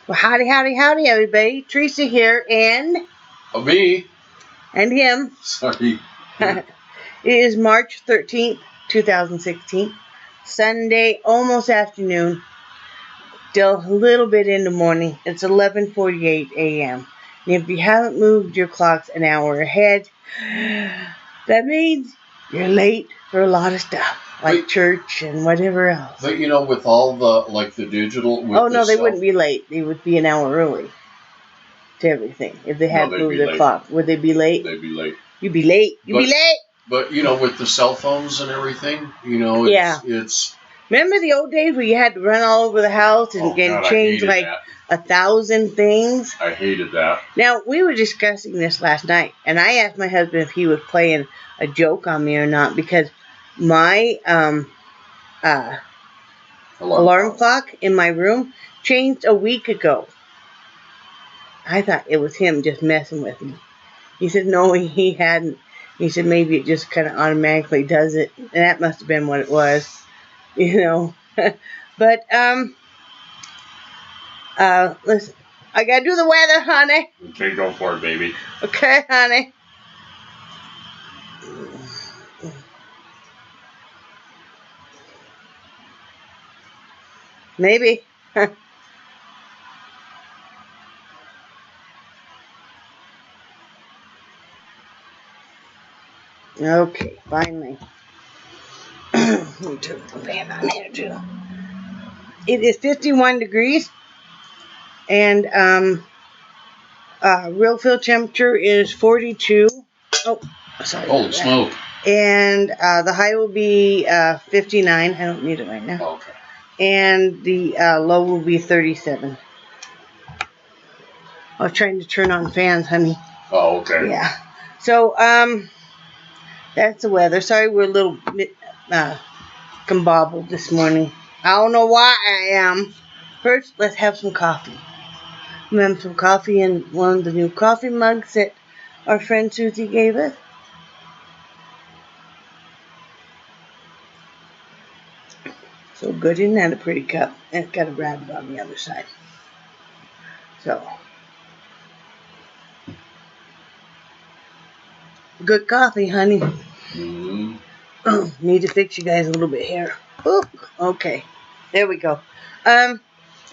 Well, howdy, howdy, howdy, everybody. Teresa here, and Me. And him. Sorry. It is March 13th, 2016. Sunday, almost afternoon. Still a little bit in the morning. It's 11:48 a.m. And if you haven't moved your clocks an hour ahead, that means you're late for a lot of stuff, like church and whatever else. But you know, with all the digital... Oh, no, they wouldn't be late. They would be an hour early to everything if they had moved their clock. Would they be late? They'd be late. You'd be late. You'd be late. But, you know, with the cell phones and everything, you know, it's... Remember the old days where you had to run all over the house and change like 1,000 things? I hated that. Now, we were discussing this last night, and I asked my husband if he was playing a joke on me or not, because my alarm clock in my room changed a week ago. I thought it was him just messing with me. He said, no, he hadn't. He said, maybe it just kind of automatically does it. And that must have been what it was, you know. But, listen, I got to do the weather, honey. Okay, go for it, baby. Okay, honey. Maybe. Okay, finally. Let me turn the fan on here too. It is 51 degrees, and real field temperature is 42. Oh, sorry. Holy smoke! And the high will be 59. I don't need it right now. Okay. And the low will be 37. I was trying to turn on fans, honey. Oh, okay. Yeah. So that's the weather. Sorry, we're a little bit combobbled this morning. I don't know why I am. First, let's have some coffee. I'm having some coffee in one of the new coffee mugs that our friend Susie gave us. So good, isn't that a pretty cup? And it's got a rabbit on the other side. So, good coffee, honey. Mm-hmm. Oh, need to fix you guys a little bit here. Oop, okay, there we go. As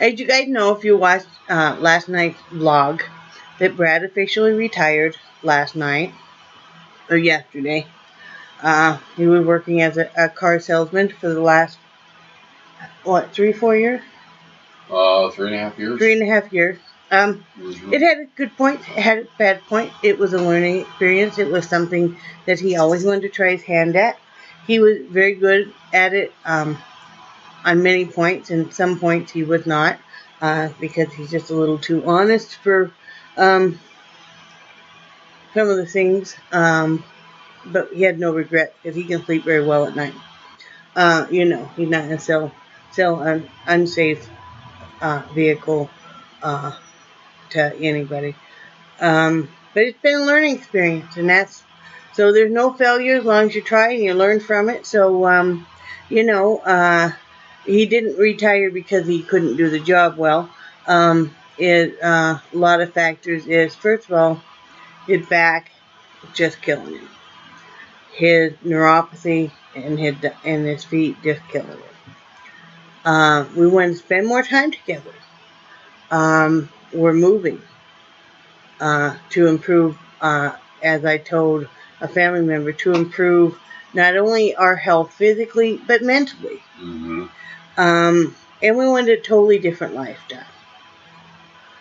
you guys know, if you watched last night's vlog, that Brad officially retired last night, or yesterday. He was working as a car salesman for the last, 3-4 years? 3.5 years. 3.5 years. It had a good point. It had a bad point. It was a learning experience. It was something that he always wanted to try his hand at. He was very good at it on many points, and some points he was not, because he's just a little too honest for some of the things. But he had no regret because he can sleep very well at night. You know, he's not going to sell an unsafe vehicle to anybody. But it's been a learning experience, and so there's no failure as long as you try and you learn from it. So, you know, he didn't retire because he couldn't do the job well. A lot of factors is, first of all, his back just killing him. His neuropathy and his feet just killing him. We want to spend more time together. We're moving to improve, as I told a family member, to improve not only our health physically, but mentally. Mm-hmm. And we wanted a totally different lifestyle.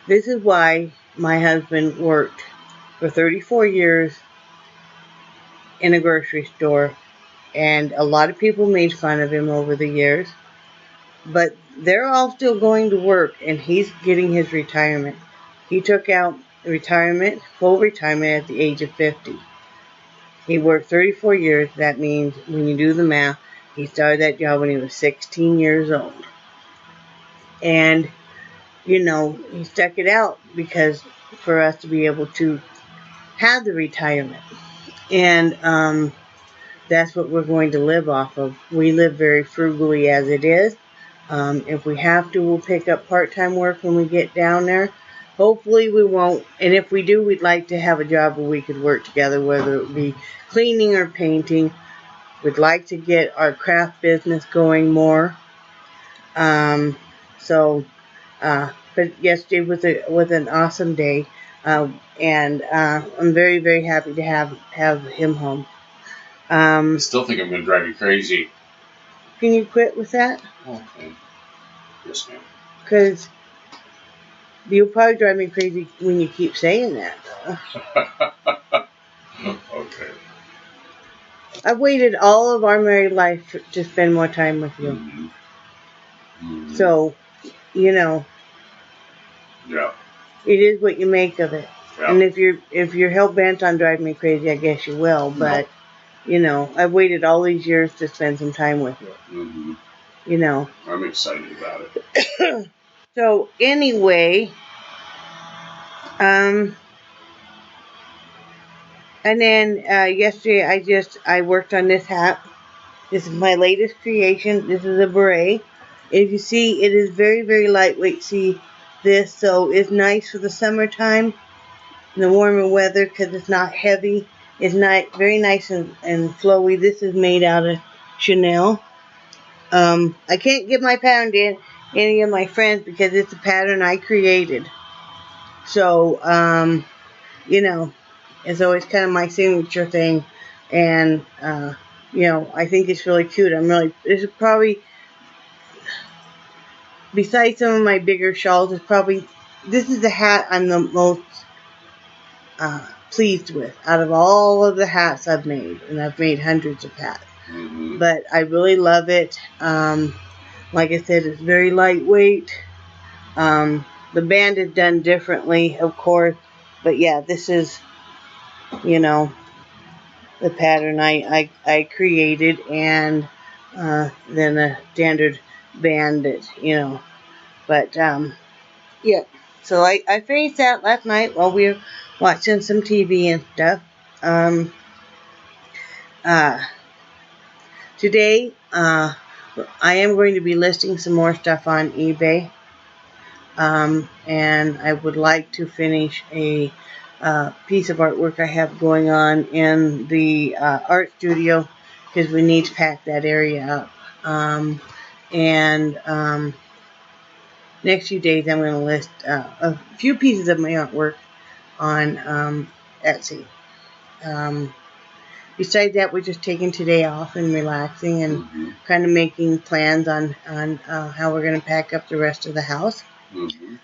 This is why my husband worked for 34 years in a grocery store, and a lot of people made fun of him over the years, but they're all still going to work, and he's getting his retirement. He took out full retirement at the age of 50. He worked 34 years. That means, when you do the math, he started that job when he was 16 years old. And, you know, he stuck it out because for us to be able to have the retirement. And that's what we're going to live off of. We live very frugally as it is. If we have to, we'll pick up part-time work when we get down there. Hopefully we won't. And if we do, we'd like to have a job where we could work together, whether it be cleaning or painting. We'd like to get our craft business going more. But yesterday was an awesome day. And I'm very, very happy to have him home. I still think I'm going to drive you crazy. Can you quit with that? Okay. Yes, ma'am. Because you'll probably drive me crazy when you keep saying that, though. Okay. I've waited all of our married life to spend more time with you. Mm-hmm. Mm-hmm. So, you know. Yeah. It is what you make of it. Yeah. And if you're hell bent on driving me crazy, I guess you will. But you know, I've waited all these years to spend some time with you. Mm-hmm. You know. I'm excited about it. So anyway, and then yesterday I worked on this hat. This is my latest creation. This is a beret. If you see, it is very, very lightweight. See this, so it's nice for the summertime, in the warmer weather, because it's not heavy. It's not very nice and flowy. This is made out of Chanel. I can't give my pattern to any of my friends because it's a pattern I created. So, you know, it's always kind of my signature thing. And, you know, I think it's really cute. This is probably, besides some of my bigger shawls, this is the hat I'm the most pleased with out of all of the hats I've made, and I've made hundreds of hats. Mm-hmm. But I really love it. Like I said, it's very lightweight. The band is done differently, of course, but yeah, this is, you know, the pattern I created, and then a standard band that, you know, but yeah. So I finished that last night while we were watching some TV and stuff. Today, I am going to be listing some more stuff on eBay. And I would like to finish a piece of artwork I have going on in the art studio, because we need to pack that area up. Next few days I'm going to list a few pieces of my artwork on Etsy. Besides that, we're just taking today off and relaxing and kind of making plans on how we're going to pack up the rest of the house. Mm-hmm.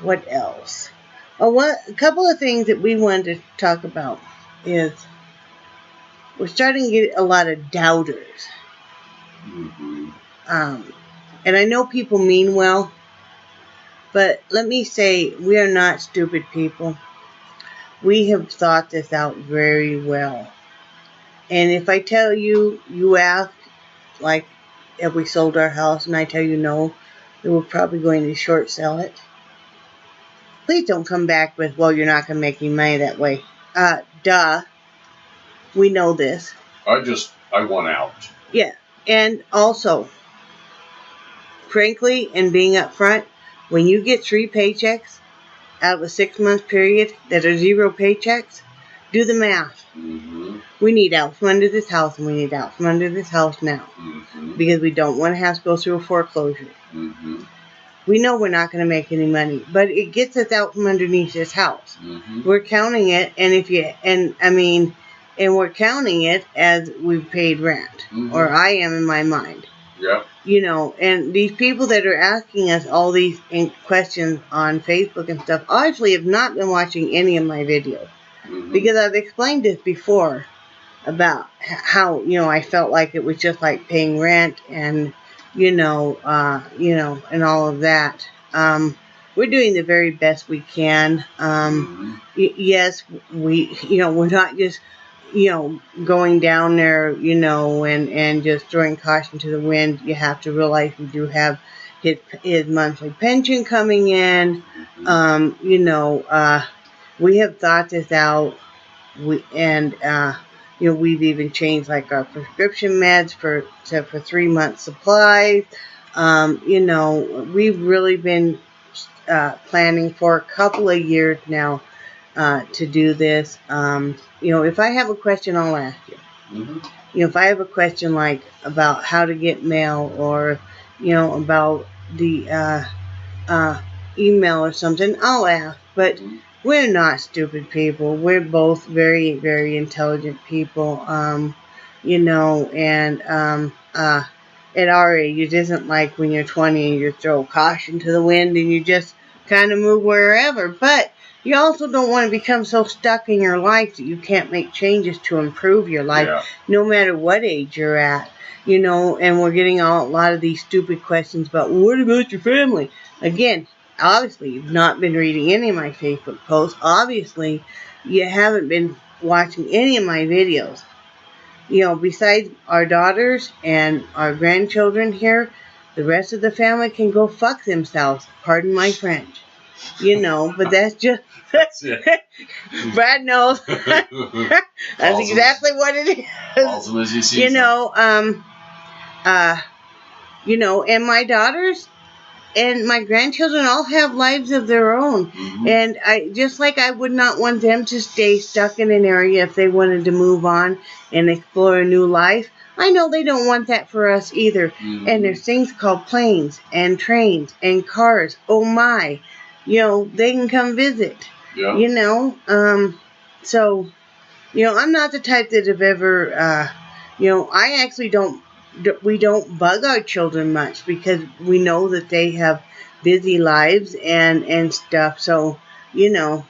What else? A couple of things that we wanted to talk about is we're starting to get a lot of doubters. Mm-hmm. And I know people mean well, but let me say, we are not stupid people. We have thought this out very well. And if I tell you, you ask, like, if we sold our house, and I tell you no, then we're probably going to short sell it. Please don't come back with, well, you're not going to make any money that way. Duh. We know this. I want out. Yeah. And also, frankly, and being upfront, when you get 3 paychecks out of a 6-month period that are 0 paychecks, do the math. Mm-hmm. We need out from under this house, and we need out from under this house now. Mm-hmm. Because we don't want to have to go through a foreclosure. Mm-hmm. We know we're not going to make any money, but it gets us out from underneath this house. Mm-hmm. We're counting it, and we're counting it as we've paid rent, mm-hmm. or I am in my mind. Yeah. You know, and these people that are asking us all these questions on Facebook and stuff obviously have not been watching any of my videos. Mm-hmm. Because I've explained this before about how, you know, I felt like it was just like paying rent and, and all of that. We're doing the very best we can. Mm-hmm. Yes, we're not just, going down there, and just throwing caution to the wind. You have to realize we do have his monthly pension coming in. We have thought this out. we've even changed like our prescription meds for 3 months supply. We've really been planning for a couple of years now to do this. If I have a question, I'll ask you. Mm-hmm. If I have a question like about how to get mail, or about the email or something, I'll ask. But we're not stupid people. We're both very, very intelligent people. And at our age, it isn't like when you're 20 and you throw caution to the wind and you just kind of move wherever. But you also don't want to become so stuck in your life that you can't make changes to improve your life, no matter what age you're at. And we're getting a lot of these stupid questions about, well, what about your family? Again, obviously, you've not been reading any of my Facebook posts. Obviously, you haven't been watching any of my videos. Besides our daughters and our grandchildren here, the rest of the family can go fuck themselves. Pardon my French. But that's just... That's it. Brad knows. That's exactly what it is. Awesome as you see. And my daughters and my grandchildren all have lives of their own. Mm-hmm. And I would not want them to stay stuck in an area if they wanted to move on and explore a new life. I know they don't want that for us either. Mm-hmm. And there's things called planes and trains and cars. Oh my. They can come visit. Yeah. So, I'm not the type that have ever, I actually we don't bug our children much because we know that they have busy lives and stuff. So, they're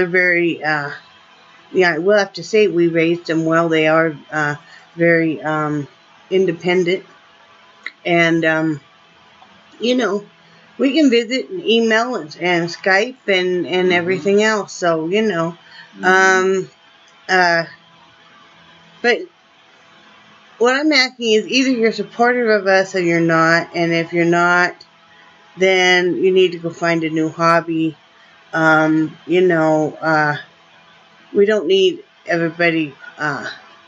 very, we'll have to say we raised them well. They are very independent. And, we can visit and email and Skype and everything else. So, but what I'm asking is either you're supportive of us or you're not. And if you're not, then you need to go find a new hobby. We don't need everybody,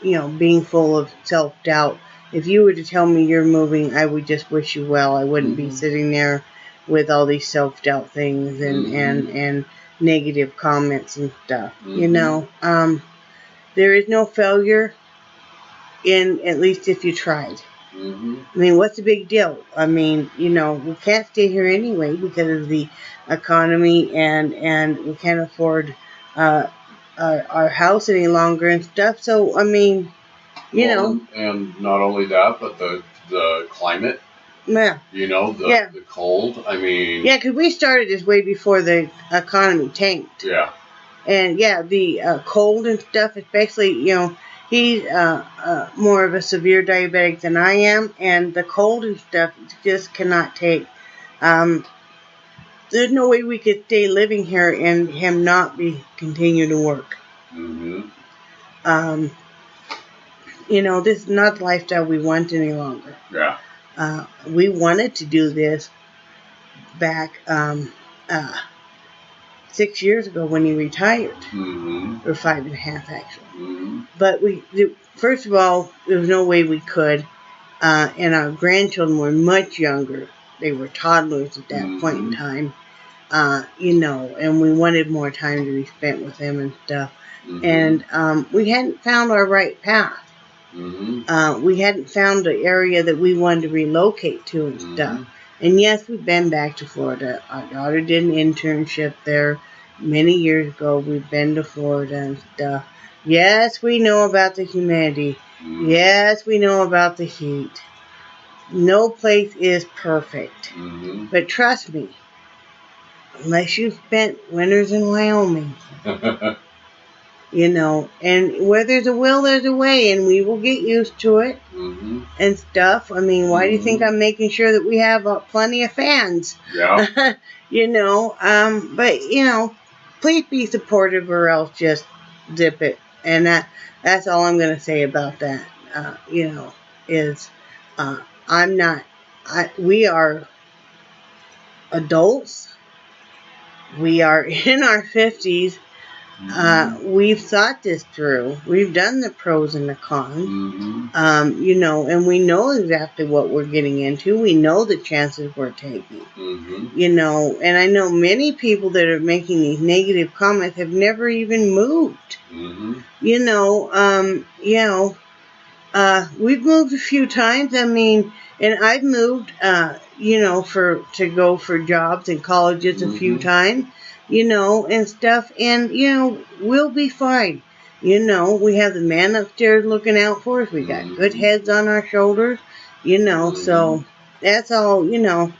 being full of self-doubt. If you were to tell me you're moving, I would just wish you well. I wouldn't be sitting there with all these self-doubt things and negative comments and stuff. There is no failure at least if you tried. I mean, what's the big deal? I mean, we can't stay here anyway because of the economy and we can't afford our house any longer and stuff. So, I mean, and not only that, but the climate. Yeah. The cold. I mean. Yeah, because we started this way before the economy tanked. Yeah. And the cold and stuff, especially, he's more of a severe diabetic than I am, and the cold and stuff just cannot take. There's no way we could stay living here and him not continue to work. This is not the lifestyle we want any longer. Yeah. We wanted to do this back 6 years ago when he retired, or 5.5 actually. But first of all, there was no way we could, and our grandchildren were much younger. They were toddlers at that point in time, and we wanted more time to be spent with them and stuff. And we hadn't found our right path. We hadn't found the area that we wanted to relocate to and stuff. And yes, we've been back to Florida. Our daughter did an internship there many years ago. We've been to Florida and stuff. Yes, we know about the humidity. Yes, we know about the heat. No place is perfect. But trust me, unless you've spent winters in Wyoming, and where there's a will, there's a way, and we will get used to it and stuff. I mean, why do you think I'm making sure that we have plenty of fans? Yeah. But, please be supportive or else just zip it. And that's all I'm going to say about that, we are adults. We are in our 50s. We've thought this through. We've done the pros and the cons. You know, and we know exactly what we're getting into. We know the chances we're taking. You know, and I know many people that are making these negative comments have never even moved. You know, we've moved a few times. I mean, and I've moved, you know, to go for jobs in colleges a few times, you know, and stuff. And, you know, we'll be fine. You know, we have the man upstairs looking out for us. We got good heads on our shoulders, you know, so that's all, you know.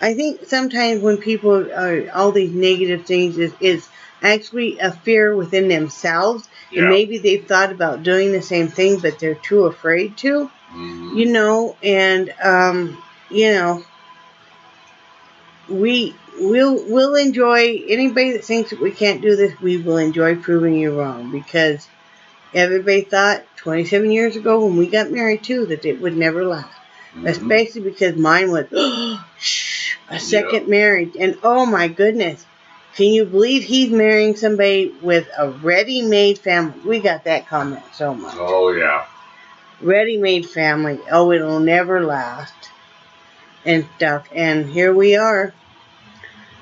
I think sometimes when people are all these negative things is actually a fear within themselves. Yeah. And maybe they've thought about doing the same thing, but they're too afraid to, you know, and, you know, we'll enjoy anybody that thinks that we can't do this. We will enjoy proving you wrong, because everybody thought 27 years ago when we got married too that it would never last. Especially because mine was a second marriage, and oh my goodness, can you believe he's marrying somebody with a ready-made family? We got that comment so much. Oh yeah, ready-made family. Oh, it'll never last and stuff. And here we are.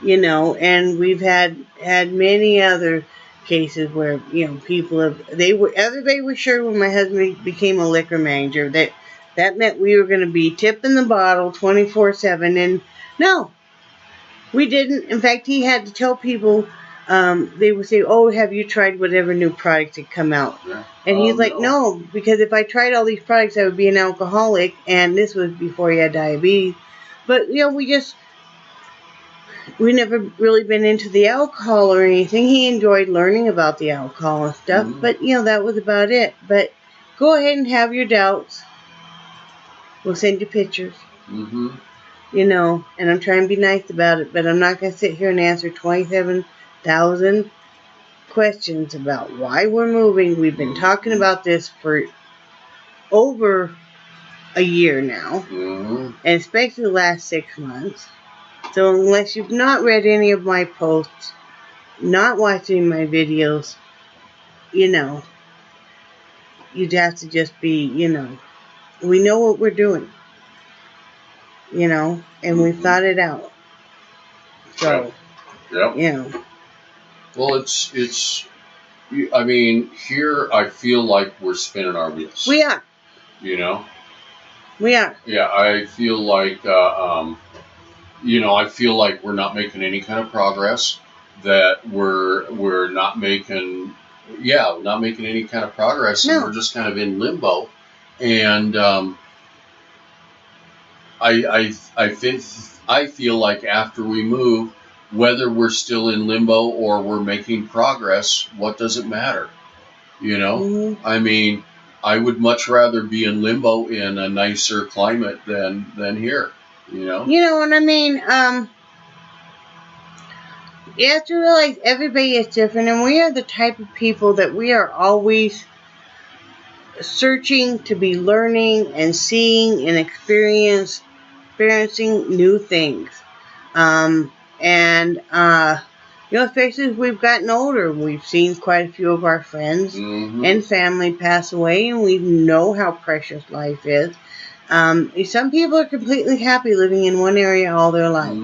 You know, and we've had many other cases where, you know, everybody was sure when my husband became a liquor manager that meant we were going to be tipping the bottle 24/7, and no, we didn't. In fact, he had to tell people, they would say, oh, have you tried whatever new products had come out? Yeah. And he's like, no, because if I tried all these products, I would be an alcoholic, and this was before he had diabetes. But, you know, we never really been into the alcohol or anything. He enjoyed learning about the alcohol and stuff, but, you know, that was about it. But go ahead and have your doubts. We'll send you pictures. You know, and I'm trying to be nice about it, but I'm not going to sit here and answer 27,000 questions about why we're moving. We've been talking about this for over a year now, and especially the last 6 months. So unless you've not read any of my posts, not watching my videos, you know, you'd have to just be, you know, we know what we're doing, you know, and we've thought it out. So, you know. Well, it's, I mean, here I feel like we're spinning our wheels. We are. You know? We are. Yeah, I feel like, you know, I feel like we're not making any kind of progress, that we're not making, not making any kind of progress, and we're just kind of in limbo. And I feel like after we move, whether we're still in limbo or we're making progress, what does it matter? You know, I mean, I would much rather be in limbo in a nicer climate than here. You know? You know what I mean? You have to realize everybody is different, and we are the type of people that we are always searching to be learning and seeing and experiencing new things. You know, especially as we've gotten older, we've seen quite a few of our friends and family pass away, and we know how precious life is. Some people are completely happy living in one area all their life.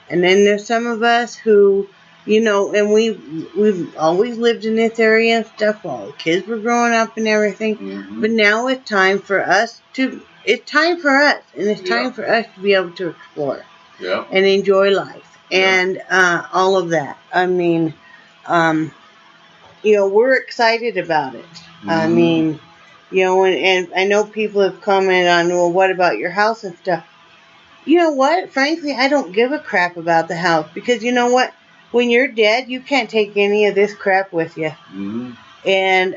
And then there's some of us who, you know, and we've always lived in this area and stuff while the kids were growing up and everything. But now it's time for us and it's time for us to be able to explore and enjoy life and all of that. I mean, you know, we're excited about it. I mean, you know, and I know people have commented on, well, what about your house and stuff? You know what? Frankly, I don't give a crap about the house, because you know what? When you're dead, you can't take any of this crap with you. And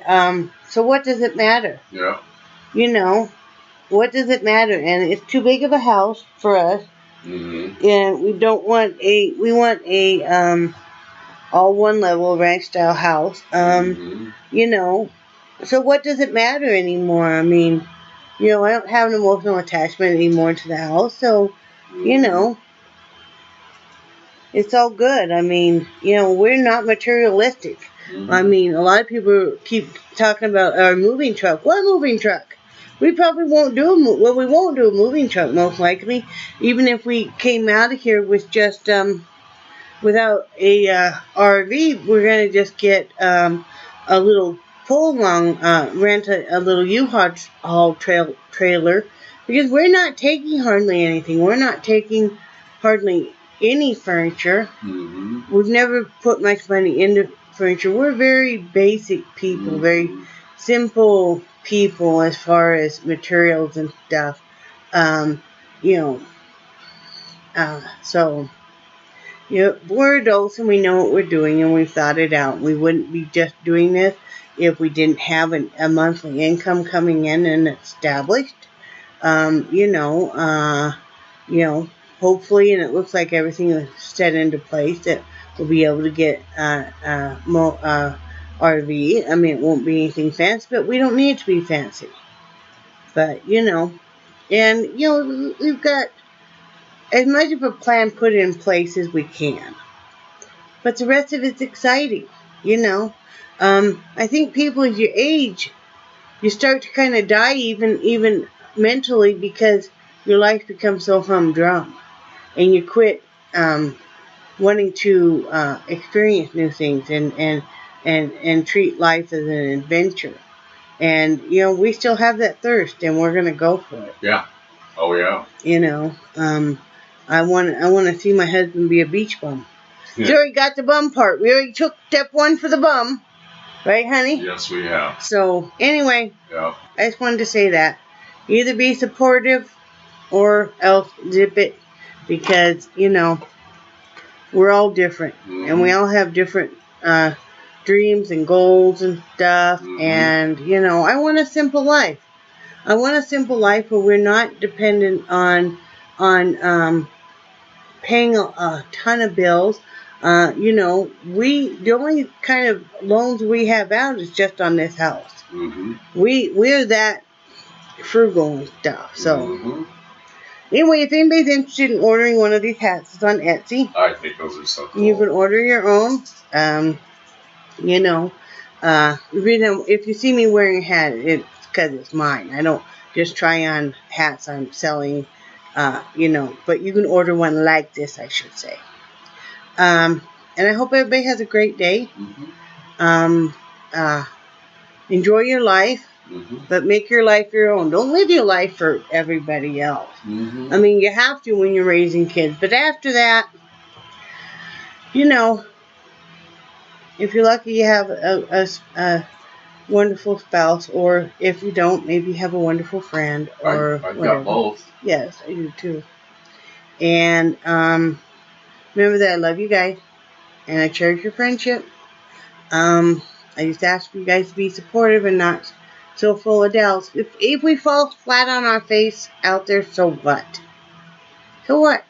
so what does it matter? Yeah. You know, what does it matter? And it's too big of a house for us. And we want a all one level ranch style house. You know, so what does it matter anymore? I mean, you know, I don't have an emotional attachment anymore to the house, so, you know, It's all good. I mean, we're not materialistic. Mhm. I mean, a lot of people keep talking about our moving truck. What moving truck? We probably won't do we won't do a moving truck most likely. Even if we came out of here with just without a RV, we're gonna just get a little pull along, rent a little U-Haul trailer, because we're not taking hardly anything. We're not taking hardly any furniture. Mhm. We've never put much money into furniture. We're very basic people, very simple people as far as materials and stuff. You know, so we're adults and we know what we're doing and we've thought it out. We wouldn't be just doing this if we didn't have a monthly income coming in and established. Um, you know, uh, hopefully, and it looks like everything is set into place that we'll be able to get RV. I mean, it won't be anything fancy, but we don't need it to be fancy. But and we've got as much of a plan put in place as we can. But the rest of it's exciting, you know. I think people as you age, you start to kind of die even mentally because your life becomes so humdrum, and you quit wanting to experience new things and treat life as an adventure. And we still have that thirst, and we're gonna go for it. Yeah. Oh yeah. I want to see my husband be a beach bum. Yeah. We already got the bum part. We already took step one for the bum. Right, honey? Yes, we have. So, anyway, Yeah. I just wanted to say that. Either be supportive or else zip it, because, we're all different. Mhm. And we all have different dreams and goals and stuff. Mhm. And, I want a simple life. I want a simple life where we're not dependent on paying a ton of bills. The only kind of loans we have out is just on this house. Mm-hmm. We're that frugal and stuff. So Mm-hmm. anyway, if anybody's interested in ordering one of these hats, it's on Etsy. I think those are so cool. You can order your own. If you see me wearing a hat, it's because it's mine. I don't just try on hats I'm selling. But you can order one like this, I should say. And I hope everybody has a great day. Mm-hmm. Enjoy your life, Mm-hmm. but make your life your own. Don't live your life for everybody else. Mm-hmm. I mean, you have to when you're raising kids, but after that, if you're lucky, you have a wonderful spouse, or if you don't, maybe you have a wonderful friend, or I've whatever. got both. Yes, I do too. And remember that I love you guys, and I cherish your friendship. I just ask for you guys to be supportive and not so full of doubts. If we fall flat on our face out there, so what? So what?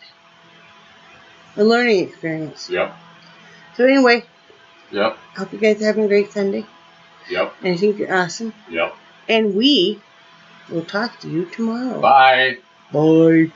A learning experience. Yep. So anyway, Yep. I hope you guys are having a great Sunday. Yep. And I think you're awesome. Yep. And we will talk to you tomorrow. Bye. Bye.